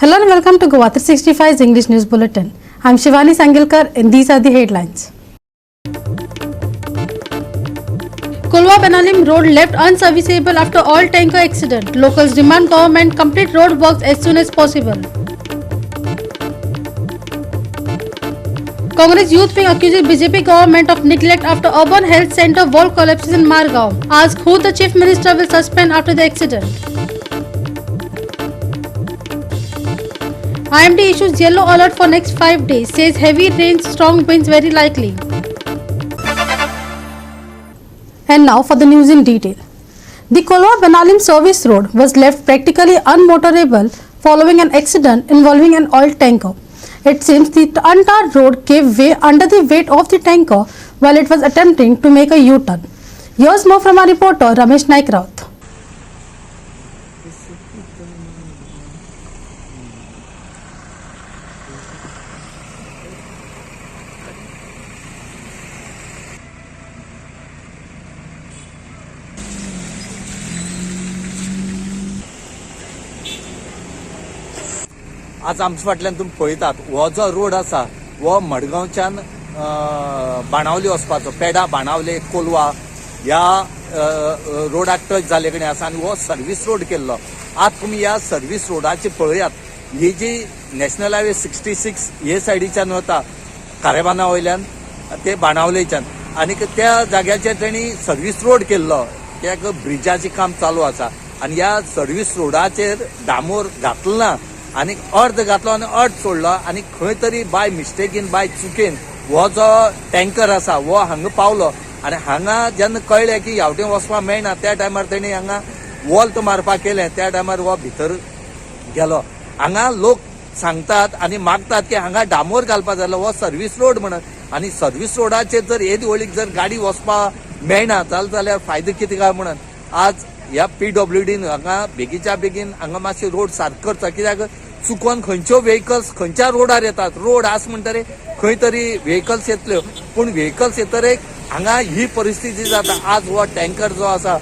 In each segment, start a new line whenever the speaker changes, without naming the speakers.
Hello and welcome to GOA365's English News Bulletin. I'm Shivani Sangilkar and these are the headlines. Kolwa-Benalim road left unserviceable after oil tanker accident. Locals demand government complete road works as soon as possible. Congress youth wing accuses BJP government of neglect after urban health center wall collapses in Margao. Ask who the chief minister will suspend after the accident. IMD issues yellow alert for next 5 days, says heavy rains, strong winds very likely. And now for the news in detail. The Kolwa-Benalim service road was left practically unmotorable following an accident involving an oil tanker. It seems the untarred road gave way under the weight of the tanker while it was attempting to make a U-turn. Here's more from our reporter Ramesh Naik.
आज आमच्या फाटल्यान तुम्ही पळयतात हो जो road आसा हो मडगांवच्यान बाणावले वचपाचो पेडा बाणावले कोलवा ह्या रोडाक टच जाले कडेन आसा आनी हो सर्वीस रोड केल्लो. आज तुम्ही ह्या सर्वीस रोडाचे पळयात ही जी नॅशनल हायवे 66 हे सायडीच्यान वता कारेबाना वयल्यान ते बाणावलेच्यान आनी त्या जाग्याचेर तेणी सर्वीस रोड केल्लो कित्याक ब्रिजाचें काम चालू आसा आनी ह्या सर्वीस रोडाचेर डामोर घातलो ना आनी अर्ध घातलो आनी अर्ध सोडलो आनी खंय तरी बाय मिस्टेकीन बाय चुकेन हो जो टँकर आसा हो हांगा पावलो आनी हांगा जेन्ना कळ्ळें की ह्यावटेन वचपाक मेळना त्या टायमार तेणी हांगा वॉल्त मारपाक केलें त्या टायमार हो भितर गेलो. हांगा लोक सांगतात आनी मागतात की हांगा डामोर घालपाक जालो हो सर्वीस रोड म्हणत आनी सर्वीस रोडाचेर जर येद व्हडीक जर गाडी वचपाक मेळना जाल्यार फायदो कितें काय म्हणत आज ह्या PWDन हांगा बेगीच्या बेगीन हांगा मातशें रोड सारको करता कित्याक चुकोन खंयच्यो व्हेकल्स खंयच्या रोडार येतात रोड आस म्हणटरे खंय तरी व्हेकल्स येतल्यो पूण व्हेकल्स येतरे हांगा ही परिस्थिती जाता. आज हो टँकर जो आसा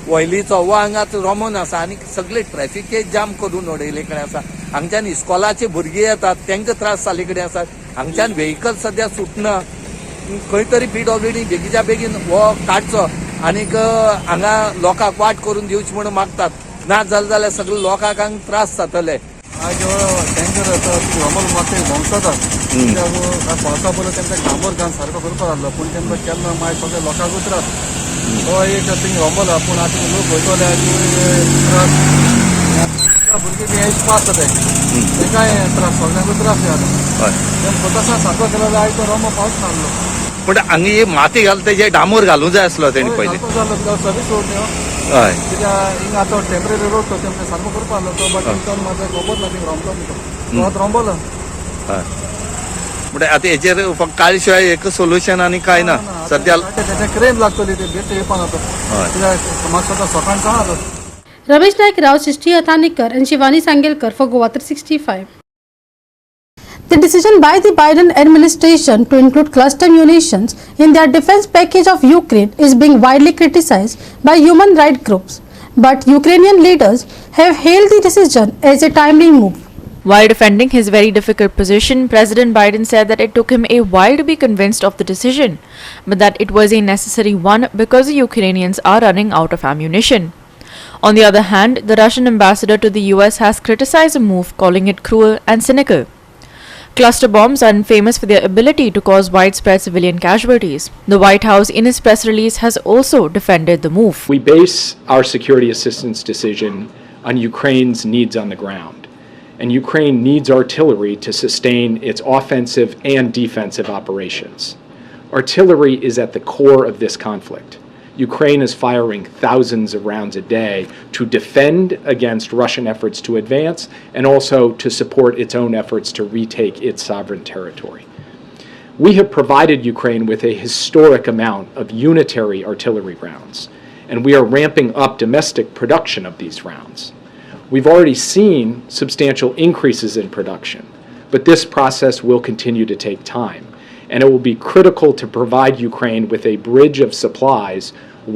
वयलीचो हो हांगाच रोमोन आसा आनी सगळे ट्रॅफिकेज जाम करून उडयले कडेन आसा. हांगच्यान इस्कॉलाचे भुरगे येतात तांकां त्रास जाले कडेन आसात. हांगच्यान व्हेकल्स सद्या सुटना खंय तरी PWD बेगीच्या बेगीन हो काडचो आनीक हांगा लोकांक वाट करून दिवची म्हणून मागतात. ना जाल्यार सगळे लोकांक हांगा त्रास जातले.
आज टँकर रोमल माते भोंवतात कित्याक पावसा पयलीं तेंकां डांबोर घालून सारको करपाक लागलो पूण तेंकां केन्ना मागीर सगळे लोकांकूच त्रास तो एक थिंग रोमल आहा पूण आतां लोक वयतले त्रास भुरगीं बी एज पास जाताय तेंकाय त्रास सगळ्यांकूच त्रास जाता तें पोतासा सारको केलो जाल्यार आयज तो रोमो पावस नासलो
पूण हांगा माती घालता जे डामोर घालूंक जाय आसलो तेणी पयलीं
जालो सर्वीस रोड न्हू
हय
कित्याक हिंगा आतां टेम्पररी रोड तो तेंकां सारको करपाक लागलो तो बट तेंकां म्हाका खबर ना थिंग रोमलो तो आतां रोंबलो
हय म्हणजे आता हेचेर फक्त काळी शिवाय एक सोल्युशन आणि काय ना सध्या
क्रेन लागतली ते भेट येवपाक आता कित्याक म्हाका सद्या सकाळचो आहा तो.
Ramesh Naik, Srishti Athanikar and Shivani Sangilkar for GOA365. The decision by the Biden administration to include cluster munitions in their defense package of Ukraine is being widely criticized by human rights groups. But Ukrainian leaders have hailed the decision as a timely move.
While defending his very difficult position, President Biden said that it took him a while to be convinced of the decision, but that it was a necessary one because the Ukrainians are running out of ammunition. On the other hand, the Russian ambassador to the US has criticized the move, calling it cruel and cynical. Cluster bombs are infamous for their ability to cause widespread civilian casualties. The White House, in its press release, has also defended the move.
We base our security assistance decision on Ukraine's needs on the ground. And Ukraine needs artillery to sustain its offensive and defensive operations. Artillery is at the core of this conflict. Ukraine is firing thousands of rounds a day to defend against Russian efforts to advance and also to support its own efforts to retake its sovereign territory. We have provided Ukraine with a historic amount of unitary artillery rounds, and we are ramping up domestic production of these rounds. We've already seen substantial increases in production, but this process will continue to take time. And it will be critical to provide Ukraine with a bridge of supplies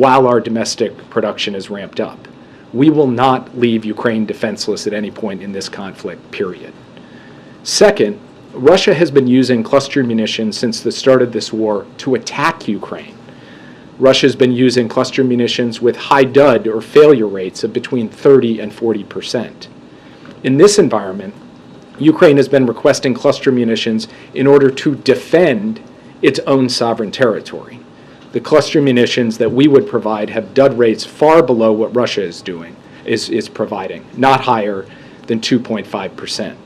while our domestic production is ramped up. We will not leave Ukraine defenseless at any point in this conflict, period. Second, Russia has been using cluster munitions since the start of this war to attack Ukraine. Russia has been using cluster munitions with high dud or failure rates of between 30 and 40%. In this environment, Ukraine has been requesting cluster munitions in order to defend its own sovereign territory. The cluster munitions that we would provide have dud rates far below what Russia is providing, not higher than 2.5%.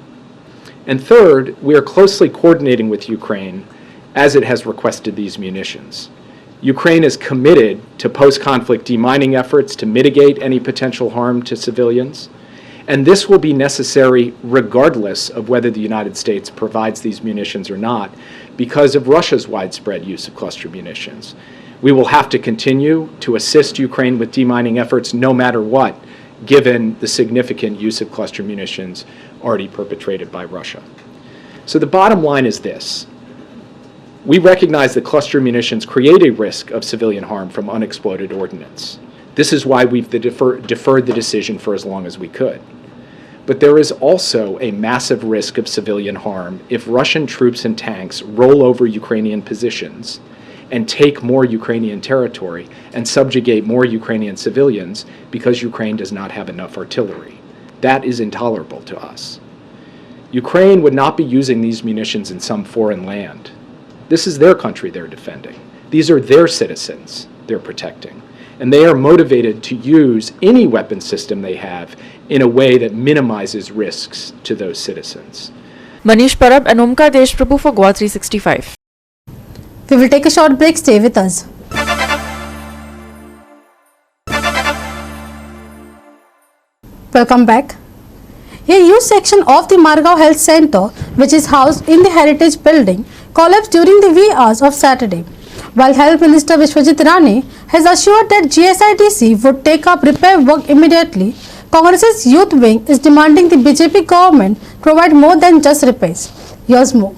And third, we are closely coordinating with Ukraine as it has requested these munitions. Ukraine is committed to post-conflict demining efforts to mitigate any potential harm to civilians, and this will be necessary regardless of whether the United States provides these munitions or not, because of Russia's widespread use of cluster munitions. We will have to continue to assist Ukraine with demining efforts no matter what, given the significant use of cluster munitions already perpetrated by Russia. So the bottom line is this. We recognize that cluster munitions create a risk of civilian harm from unexploded ordnance. This is why we've deferred the decision for as long as we could. But there is also a massive risk of civilian harm if Russian troops and tanks roll over Ukrainian positions and take more Ukrainian territory and subjugate more Ukrainian civilians because Ukraine does not have enough artillery. That is intolerable to us. Ukraine would not be using these munitions in some foreign land. This is their country they're defending. These are their citizens they're protecting. And they are motivated to use any weapon system they have in a way that minimizes risks to those citizens.
Manish Parab and Omkar Deshprabhu for GOA365.
We will take a short break. Stay with us. Welcome back. A huge section of the Margao Health Center, which is housed in the Heritage Building, collapsed during the wee hours of Saturday. While Health Minister Vishwajit Rane has assured that GSIDC would take up repair work immediately, Congress's youth wing is demanding the BJP government provide more than just repairs. Here's more.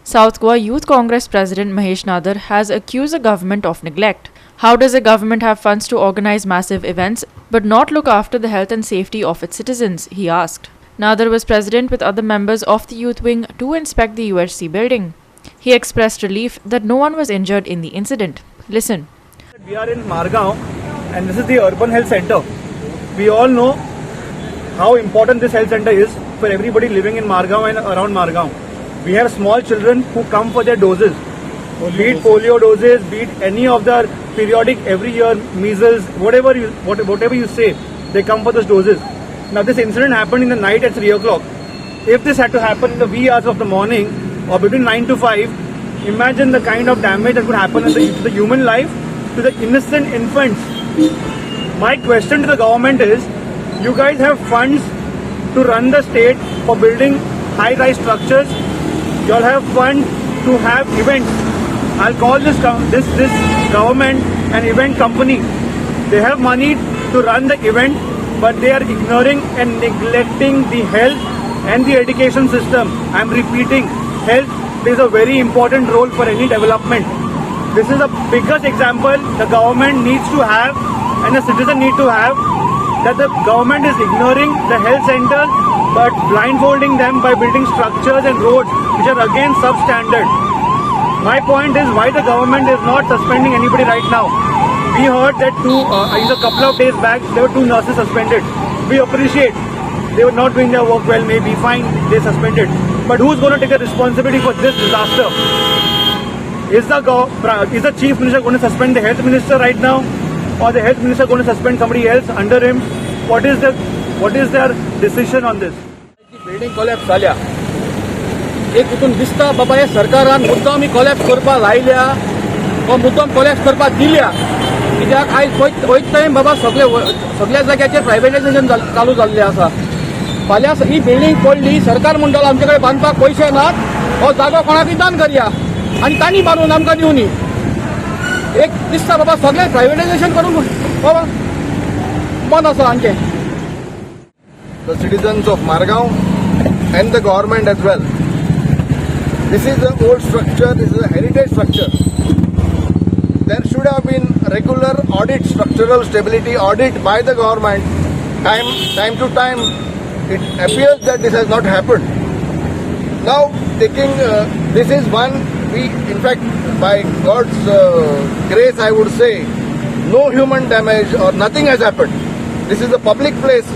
South Goa Youth Congress President Mahesh Nadar has accused the government of neglect. How does a government have funds to organize massive events but not look after the health and safety of its citizens, he asked. Nadar was present with other members of the youth wing to inspect the UHC building. He expressed relief that no one was injured in the incident. Listen.
We are in Margao and this is the urban health center. We all know how important this health center is for everybody living in Margao and around Margao. We have small children who come for their doses, be it polio doses, be it any of the periodic every year measles, whatever you say, they come for those doses. Now this incident happened in the night at 3 o'clock. If this had to happen in the wee hours of the morning or between 9 to 5, imagine the kind of damage that could happen to the human life, to the innocent infants. My question to the government is, you guys have funds to run the state for building high-rise structures. You all have funds to have events. I'll call this government an event company. They have money to run the event, but they are ignoring and neglecting the health and the education system. I'm repeating, health plays a very important role for any development. This is the biggest example the government needs to have and the citizen need to have, that the government is ignoring the health centers but blindfolding them by building structures and roads which are again substandard. My point is why the government is not suspending anybody right now. We heard that a couple of days back there were 2 nurses suspended. We appreciate they were not doing their work well, maybe fine, they suspended. But who's going to take the responsibility for this disaster? Is the Chief Minister going to suspend the Health Minister right now? Or the Health Minister going to suspend somebody else under him? What is their decision on this?
Building collapse जाल्या एक हितून दिसता बाबा हे सरकारान मुद्दाम collapse करपाक लायल्या वा मुद्दाम कॉलेप्स करपाक दिल्या कित्याक आयज वयत टायम बाबा सगळ्या जाग्याचेर प्रायवेटायझेशन चालू जाल्लें आसा फाल्यां ही बिल्डिंग पडली सरकार म्हणटलो आमचे कडेन बांदपाक पयशे नात हो जागो कोणाकय दान करया आनी तांणी बांदून आमकां दिवनी एक दिसता बाबा सगळें प्रायवेटायझेशन करून बाबा बंद आसा हांचे.
The citizens of Margao and the government as well. This is an old structure, this is a heritage structure. There should have been regular audit, structural stability audit by the government time to time, it appears that this has not happened. Now, taking this is one, in fact, by God's grace, I would say, no human damage or nothing has happened. This is a public place,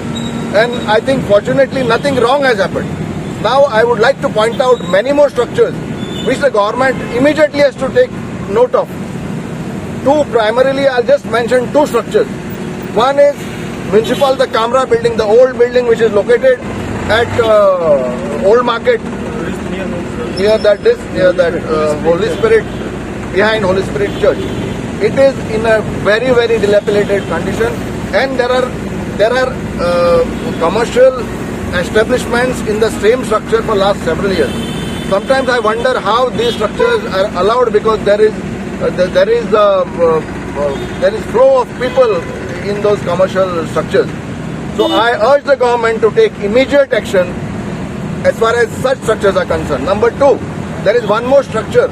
and I think fortunately nothing wrong has happened. Now, I would like to point out many more structures which the government immediately has to take note of. Primarily, I'll just mention two structures. One is Municipal, the Kamra building, the old building which is located at Old Market, near that Holy Spirit, behind Holy Spirit Church. It is in a very, very dilapidated condition, and there are commercial establishments in the same structure for last several years. Sometimes I wonder how these structures are allowed, because there is flow of people in those commercial structures. So I urge the government to take immediate action as far as such structures are concerned. Number two, there is one more structure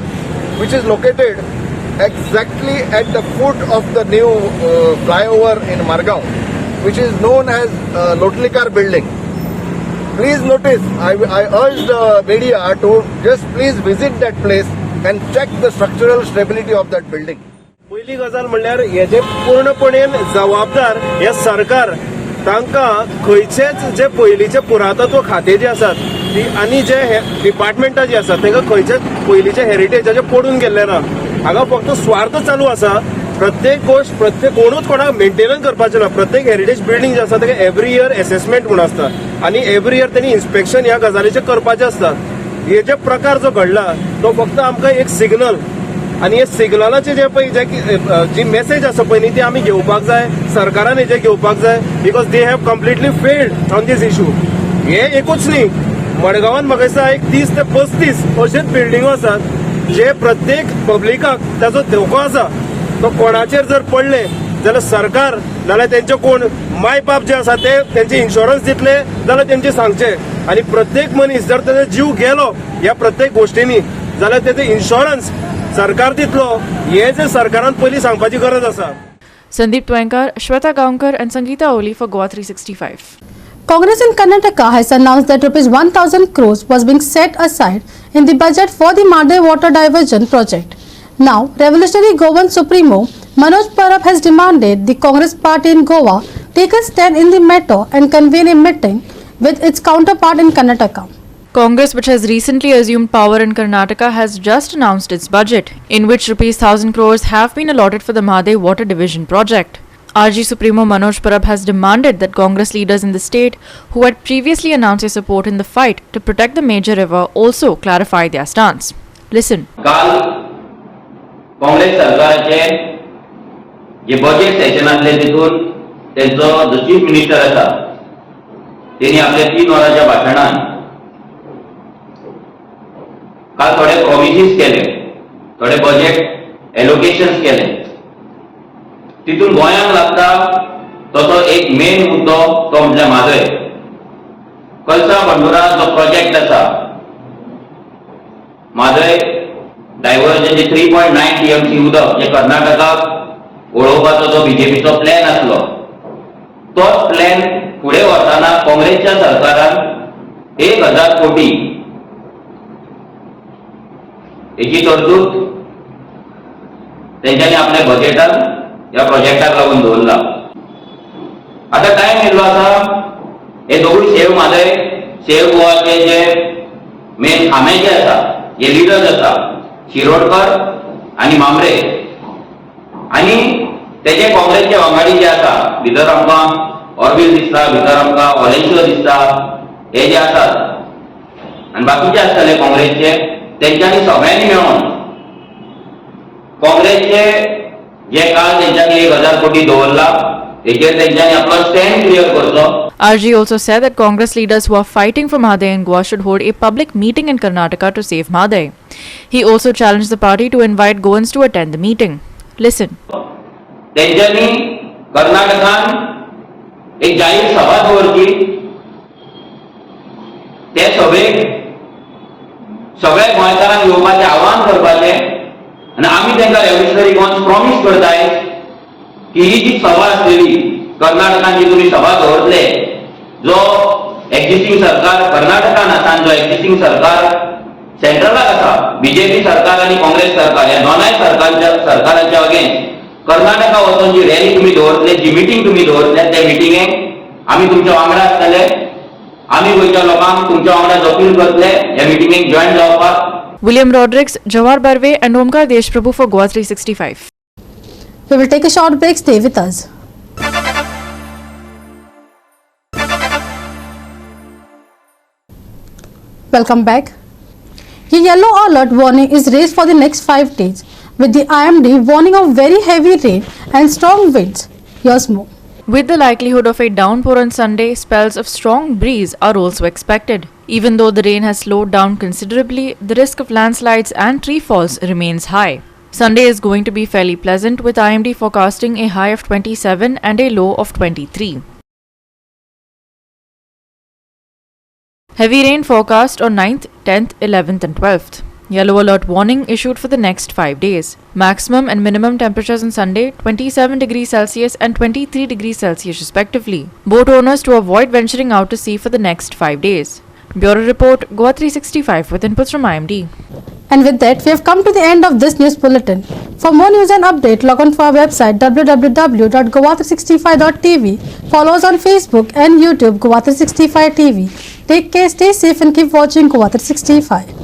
which is located exactly at the foot of the new flyover in Margao, which is known as Lotlikar building. Please notice, I urge the media to just please visit that place and check the structural stability of that building.
पहिली गजाल म्हणल्यार हेजे पूर्णपणेन जबाबदार हे सरकार. तांकां खंयचेच जे पयलींचे पुरातत्व खाते जे आसात आनी जे डिपार्टमेंटा जी आसात तांकां खंयचेच पयलींचे हेरिटेजाचे पडून गेल्ले ना. हांगा फक्त स्वार्थ चालू आसा. प्रत्येक गोष्ट कोणूच कोणाक मेंटेनन्स करपाचें ना. प्रत्येक हेरिटेज बिल्डींग जे आसा ताका एवरी इयर असेसमेंट म्हूण आसता, आनी एवरी इयर तेणी इन्स्पेक्शन ह्या गजालीचें करपाचें आसता. हे जे प्रकार जो घडला तो फक्त आमकां एक सिग्नल, आनी हे सिग्नलाचे जे पळय जी मेसेज आसा पळय न्ही ती आमी घेवपाक जाय, सरकारान हेजे घेवपाक जाय, because they have completely failed on this issue. हे एकूच न्ही, मडगांवान म्हाका दिसता एक 30 ते 35 अशेच बिल्डिंगो आसात जे प्रत्येक पब्लिकाक ताचो धोको आसा. तो कोणाचेर जर पडले जाल्यार सरकार नाल्यार तेंचे कोण माय बाप जे आसा ते तेंचे इन्शुरन्स दितले जाल्यार तेंचे सांगचे. आनी प्रत्येक मनीस जर तेजो जीव गेलो ह्या प्रत्येक गोष्टींनी जाल्यार तेजो इन्शुरन्स सरकार दितलो. हे जे सरकारान पयलीं सांगपाची गरज आसा.
Sandeep Twankar, Shweta Gaonkar and Sangeeta Oli for GOA365.
Congress in Karnataka has announced that Rs 1,000 crores was being set aside in the budget for the Mahadayi water diversion project. Now, Revolutionary Goan Supremo Manoj Parab has demanded the Congress party in Goa take a stand in the matter and convene a meeting with its counterpart in Karnataka.
Congress, which has recently assumed power in Karnataka, has just announced its budget, in which Rs 1,000 crores have been allotted for the Mahadayi water division project. RG Supremo Manoj Parab has demanded that Congress leaders in the state, who had previously announced their support in the fight to protect the major river, also clarify their stance. Listen.
काल काँग्रेस सरकाराचे जे budget session आसले तितून तेंचो जो chief minister आसा तेणी आपल्या 3 वरांच्या भाशणान काल थोडे प्रॉमिसीस केले, थोडे बजेट एलोकेशन्स केले. तितून गोंयांक लागता तसो एक मेन मुद्दो तो म्हणजे म्हादय कलसा बंडोरा जो प्रोजेक्ट आसा म्हादय डायव्हर्जन 3.9 TMC उदक जे कर्नाटकाक वळोवपाचो जो बीजेपीचो प्लॅन आसलो तोच प्लॅन फुडें वताना काँग्रेसच्या सरकारान 1,000 कोटी हेची तरतूद तेंच्यांनी आपल्या बजेटान ह्या प्रोजेक्टाक लागून दवरला. आता टायम येयल्लो आसा हे दोगूय सेव्ह म्हादय सेव्ह गोवाचे जे मेन खांबे जे आसा जे लिडर्स आसा शिरोडकर आनी मांबरे आनी तेजे काँग्रेसचे वांगडी जे आसा भितर आमकां ऑर्बिल दिसता, भितर आमकां ऑलेंश्वर दिसता, हे जे आसात आनी बाकीचे आसतले काँग्रेसचे तेंच्यांनी सगळ्यांनी मेळून काँग्रेसचे जे काल तेंच्यांनी 1,000 कोटी दवरला तेचेर तेंच्यांनी आपलो स्टँड क्लियर करचो.
RG also said that Congress leaders who are fighting for Mahadayi in Goa should hold a public meeting in Karnataka to save Mahadayi. He also challenged the party to invite Goans to attend the meeting. Listen.
तेंच्यांनी कर्नाटकान एक जाहीर सभा दवरची, ते सभेक सगळ्या गोंयकारांक येवपाचें आवाहन करपाचें आनी आमी तांकां रेव्होल्युशनरी गोवन्स प्रॉमिस करताय की ही जी सभा आसलेली कर्नाटकान जी तुम्ही सभा दवरले जो एक्झिस्टिंग सरकार कर्नाटकान आसा आनी जो एक्झिस्टिंग सरकार सेंट्रलाक आसा बीजेपी सरकार आणि काँग्रेस सरकार या दोनाय सरकारांच्या अगेन्स्ट कर्नाटका वचून जी रॅली तुम्ही दवरले जी मिटींग तुम्ही दवरले त्या मिटींगेक आमी तुमच्या वांगडा आसतले आमी गोंयच्या लोकांक तुमच्या वांगडा अपील करतले ह्या मिटींगेक जॉइन जावपाक.
William Rodrigues, Jawahar Barve and Omkar Deshprabhu for GOA 365.
We will take a short break. Stay with us. Welcome back. A yellow alert warning is raised for the next 5 days, with the IMD warning of very heavy rain and strong winds. Here's more.
With the likelihood of a downpour on Sunday, spells of strong breeze are also expected. Even though the rain has slowed down considerably, the risk of landslides and tree falls remains high. Sunday is going to be fairly pleasant, with IMD forecasting a high of 27 and a low of 23. Heavy rain forecast on 9th, 10th, 11th and 12th. Yellow alert warning issued for the next 5 days. Maximum and minimum temperatures on Sunday 27 degrees Celsius and 23 degrees Celsius respectively. Boat owners to avoid venturing out to sea for the next 5 days. Bureau Report, GOA 365 with inputs from IMD.
And with that, we have come to the end of this news bulletin. For more news and update, log on to our website www.goa365.tv. Follow us on Facebook and YouTube, GOA365 TV. Take care, stay safe and keep watching GOA365.